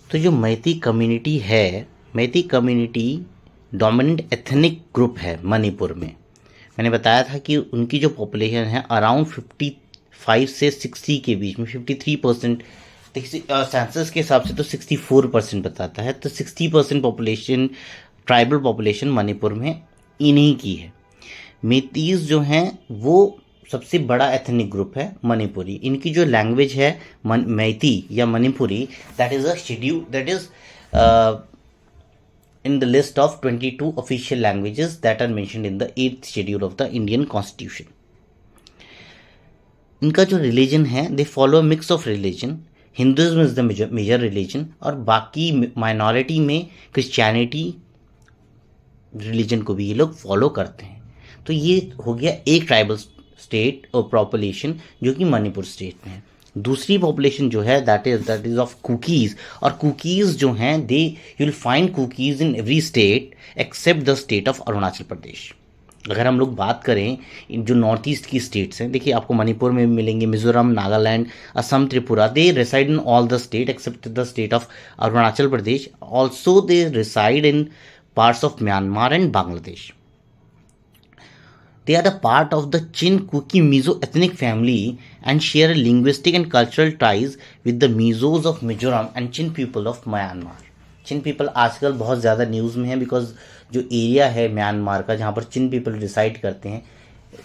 तो जो मैती कम्युनिटी है, Meitei community dominant ethnic group है मणिपुर में। मैंने बताया था कि उनकी जो पॉपुलेशन है अराउंड 55 से 60 के बीच में, 53%। सेंसस के हिसाब से तो 64% बताता है, तो 60% पॉपुलेशन, ट्राइबल पॉपुलेशन मणिपुर में इन्हीं की है। मेतीज जो हैं वो सबसे बड़ा एथनिक ग्रुप है मणिपुरी। इनकी जो लैंग्वेज है मैती या Manipuri, that is a schedule, that is in the list of 22 official languages that are mentioned in the 8th schedule of the Indian Constitution. इनका जो रिलीजन है, they follow mix of religion. Hinduism is the major religion और बाकी minority में Christianity religion को भी ये लोग फॉलो करते हैं। तो ये हो गया एक ट्राइबल स्टेट और पॉपुलेशन जो कि मणिपुर स्टेट में है। दूसरी पॉपुलेशन जो है दैट इज ऑफ कुकीज़। और कुकीज़ जो हैं they you will find Kukis in every state except the state of Arunachal Pradesh. अगर हम लोग बात करें जो नॉर्थ ईस्ट की स्टेट्स हैं, देखिए आपको मणिपुर में मिलेंगे, Mizoram, Nagaland, Assam, Tripura, they reside in all the state except the state of Arunachal Pradesh. Also they reside in parts of Myanmar and Bangladesh. They are a part of the Chin Kuki Mizo ethnic family and share linguistic and cultural ties with the Mizos of Mizoram and Chin people of Myanmar. Chin people आजकल बहुत ज़्यादा news में है because जो area है Myanmar का जहाँ पर चिन पीपल रिसाइड करते हैं,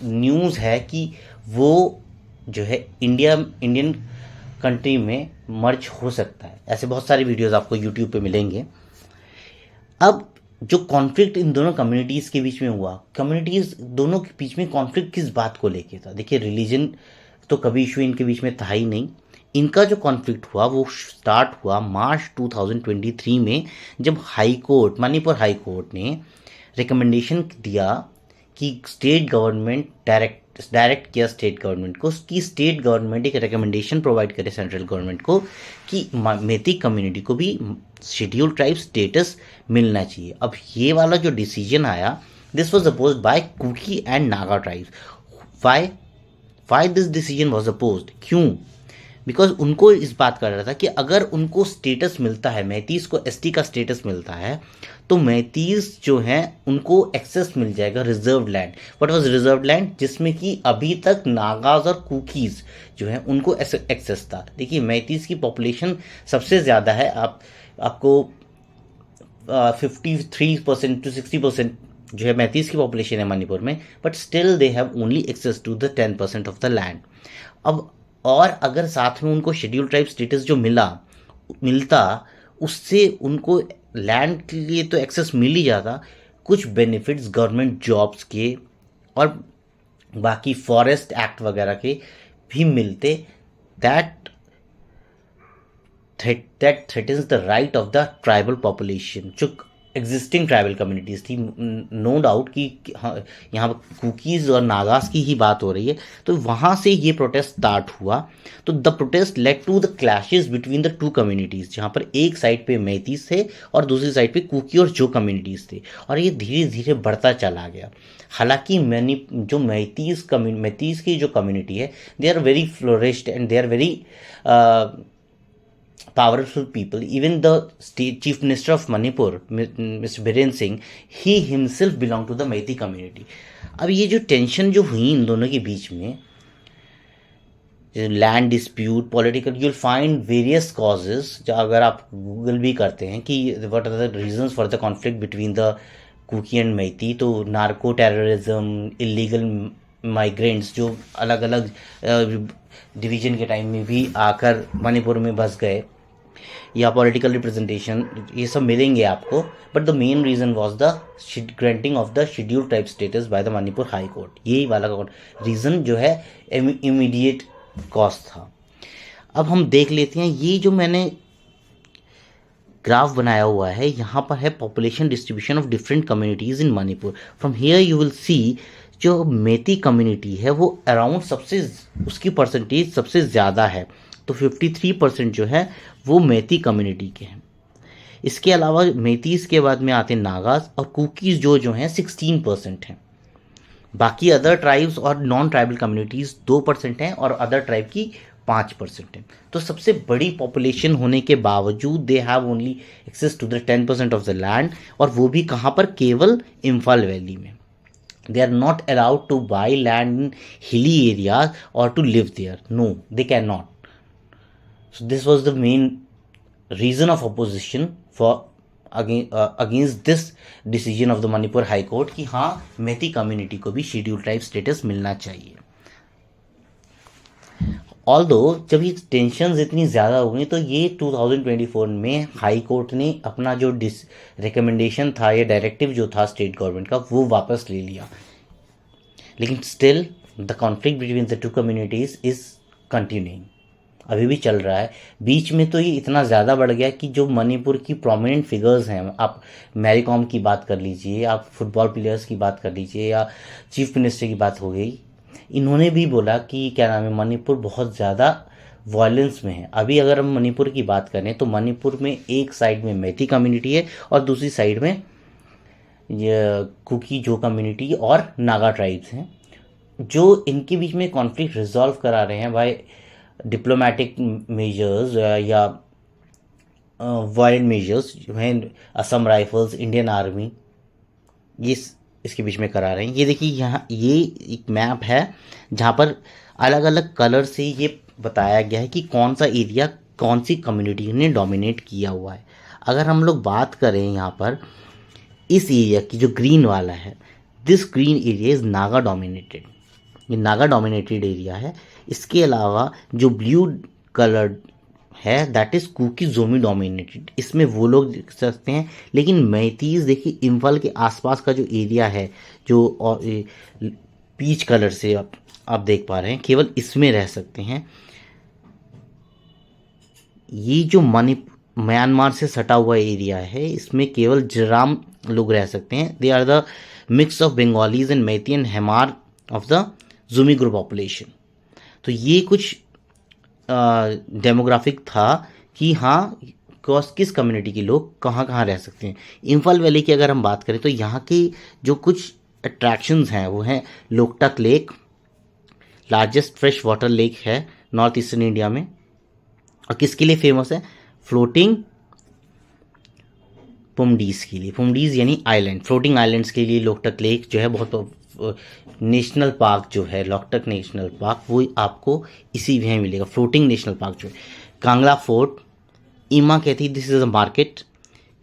न्यूज़ है कि वो जो है इंडियन कंट्री में मर्ज हो सकता है। ऐसे बहुत सारे वीडियोज़ आपको यूट्यूब पे मिलेंगे। अब जो कॉन्फ्लिक्ट इन दोनों कम्युनिटीज़ के बीच में हुआ, कम्युनिटीज़ दोनों के बीच में कॉन्फ्लिक्ट किस बात को लेके था? देखिए रिलीजन तो कभी इशू इनके बीच में था ही नहीं। इनका जो कॉन्फ्लिक्ट हुआ वो स्टार्ट हुआ मार्च 2023 में, जब high court, Manipur high court ने रिकमेंडेशन दिया कि स्टेट गवर्नमेंट डायरेक्ट किया स्टेट गवर्नमेंट को कि स्टेट गवर्नमेंट एक रिकमेंडेशन प्रोवाइड करे सेंट्रल गवर्नमेंट को कि मेती कम्युनिटी को भी शेड्यूल ट्राइब स्टेटस मिलना चाहिए। अब ये वाला जो डिसीजन आया, this was opposed by Kuki and Naga tribes. Why this decision was opposed? क्यों? बिकॉज उनको इस बात का डर था कि अगर उनको स्टेटस मिलता है, मैतीस को एसटी का स्टेटस मिलता है, तो मैतीस जो हैं उनको एक्सेस मिल जाएगा reserve land. What was reserve land? जिसमें कि अभी तक नागाज और कुकीज़ जो हैं उनको एक्सेस था। देखिए मैतीस की पॉपुलेशन सबसे ज़्यादा है, आपको 53% टू 60% जो है मैतीस की पॉपुलेशन है मणिपुर में, but still they have only access to the 10% of the land. अब और अगर साथ में उनको शेड्यूल ट्राइब स्टेटस जो मिलता, उससे उनको लैंड के लिए तो एक्सेस मिल ही जाता, कुछ बेनिफिट्स गवर्नमेंट जॉब्स के और बाकी फॉरेस्ट एक्ट वगैरह के भी मिलते। That threatens the right of the tribal population, जो एग्जिस्टिंग ट्राइबल कम्युनिटीज़ थी। नो डाउट कि हाँ, यहाँ पर कुकीज़ और नागास की ही बात हो रही है, तो वहाँ से ये प्रोटेस्ट स्टार्ट हुआ। तो the protest led to the clashes between the two communities, जहाँ पर एक साइड पे मैतीस थे और दूसरी साइड पे कुकी और जो कम्युनिटीज़ थे, और ये धीरे धीरे बढ़ता चला गया। हालांकि जो मैतीस की जो कम्युनिटी है, they are very flourished and they are very powerful people. Even the state chief minister of Manipur, Mr. Biren Singh, he himself belonged to the Meitei community. अब ये जो टेंशन जो हुई इन दोनों के बीच में, land dispute, political, you will find various causes. जो अगर आप गूगल भी करते हैं कि what are the reasons for the conflict between the Kuki and Meitei, तो नार्को टेररिज्म, इलीगल माइग्रेंट्स जो अलग अलग डिवीजन के टाइम में भी आकर मणिपुर में बस गए, या पॉलिटिकल रिप्रेजेंटेशन, ये सब मिलेंगे आपको। But the main reason was the granting of the schedule tribe status by the Manipur high court. यही वाला रीज़न जो है इमीडिएट कॉज था। अब हम देख लेते हैं, ये जो मैंने ग्राफ बनाया हुआ है, यहाँ पर है population distribution of different communities in Manipur. From here you will see जो मेती कम्युनिटी है वो अराउंड उसकी परसेंटेज सबसे ज़्यादा है, तो 53% जो है वो मैती कम्युनिटी के हैं। इसके अलावा मैतीस के बाद में आते हैं नागास और कुकीज़ जो हैं 16% हैं। बाकी अदर ट्राइब्स और नॉन ट्राइबल कम्युनिटीज़ 2% हैं और अदर ट्राइब की 5% है। तो सबसे बड़ी पॉपुलेशन होने के बावजूद they have only access to the 10% of the land, और वो भी कहाँ पर, केवल इम्फाल वैली में। They are not allowed to buy land in hilly areas और to live there, no they can not. So this was the main reason of opposition for against this decision of the Manipur high court कि हाँ Maiti community को भी schedule tribe status मिलना चाहिए। Although जब ये tensions इतनी ज़्यादा हो गई तो ये 2024 में हाई कोर्ट ने अपना जो रिकमेंडेशन था या डायरेक्टिव जो था स्टेट गवर्नमेंट का वो वापस ले लिया, लेकिन still the conflict between the two communities is continuing, अभी भी चल रहा है। बीच में तो ये इतना ज़्यादा बढ़ गया कि जो मणिपुर की प्रोमिनेंट फिगर्स हैं, आप मैरी कॉम की बात कर लीजिए, आप फुटबॉल प्लेयर्स की बात कर लीजिए, या चीफ मिनिस्टर की बात हो गई, इन्होंने भी बोला कि क्या नाम है, मणिपुर बहुत ज़्यादा वायलेंस में है। अभी अगर हम मणिपुर की बात करें तो मणिपुर में एक साइड में मैती कम्युनिटी है और दूसरी साइड में ये कुकी जो कम्युनिटी और नागा ट्राइब्स हैं, जो इनके बीच में कॉन्फ्लिक्ट रिजॉल्व करा रहे हैं बाय डिप्लोमेटिक मेजर्स या वायलेंट मेजर्स जो हैं असम राइफल्स, इंडियन आर्मी, ये इसके बीच में करा रहे हैं। ये देखिए यहाँ ये एक मैप है जहाँ पर अलग अलग कलर से ये बताया गया है कि कौन सा एरिया कौन सी कम्युनिटी ने डोमिनेट किया हुआ है। अगर हम लोग बात करें यहाँ पर इस एरिया की, जो ग्रीन वाला है, this green area is Naga dominated, ये नागा डोमिनेटेड एरिया है। इसके अलावा जो ब्लू कलर्ड है that is Kuki Zomi dominated, इसमें वो लोग देख सकते हैं। लेकिन मैतीज़ देखिए इम्फाल के आसपास का जो एरिया है, जो और पीच कलर से आप देख पा रहे हैं, केवल इसमें रह सकते हैं। ये जो म्यांमार से सटा हुआ एरिया है, इसमें केवल जराम लोग रह सकते हैं। They are the mix of Bengalis and Meitei and Hmar of the Zomi group population. तो ये कुछ डेमोग्राफिक था कि हाँ किस कम्युनिटी के लोग कहाँ कहाँ रह सकते हैं। इम्फाल वैली की अगर हम बात करें तो यहाँ की जो कुछ अट्रैक्शंस हैं वो हैं Loktak lake, largest fresh water lake है नॉर्थ ईस्टर्न इंडिया में, और किसके लिए फेमस है, फ्लोटिंग पुमडीज के लिए। पुमडीज यानी आइलैंड, फ्लोटिंग आइलैंड्स के लिए लोकटक लेक जो है बहुत। नेशनल पार्क जो है लोकटक नेशनल पार्क, वो आपको इसी में मिलेगा, फ्लोटिंग नेशनल पार्क जो है। Kangla fort, Ima Keithel this is a market.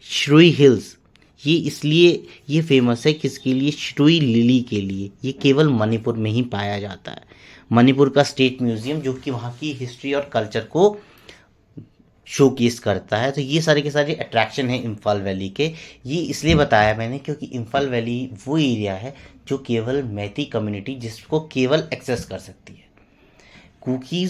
Shirui hills, ये इसलिए ये फेमस है किसके लिए, श्रुई लिली के लिए। ये केवल मणिपुर में ही पाया जाता है। मणिपुर का स्टेट म्यूजियम जो कि वहाँ की हिस्ट्री और कल्चर को शोकेस करता है। तो ये सारे के सारे अट्रैक्शन है इम्फाल वैली के। ये इसलिए बताया मैंने क्योंकि इम्फाल वैली वो एरिया है जो केवल मैती कम्युनिटी जिसको केवल एक्सेस कर सकती है। कुकीज़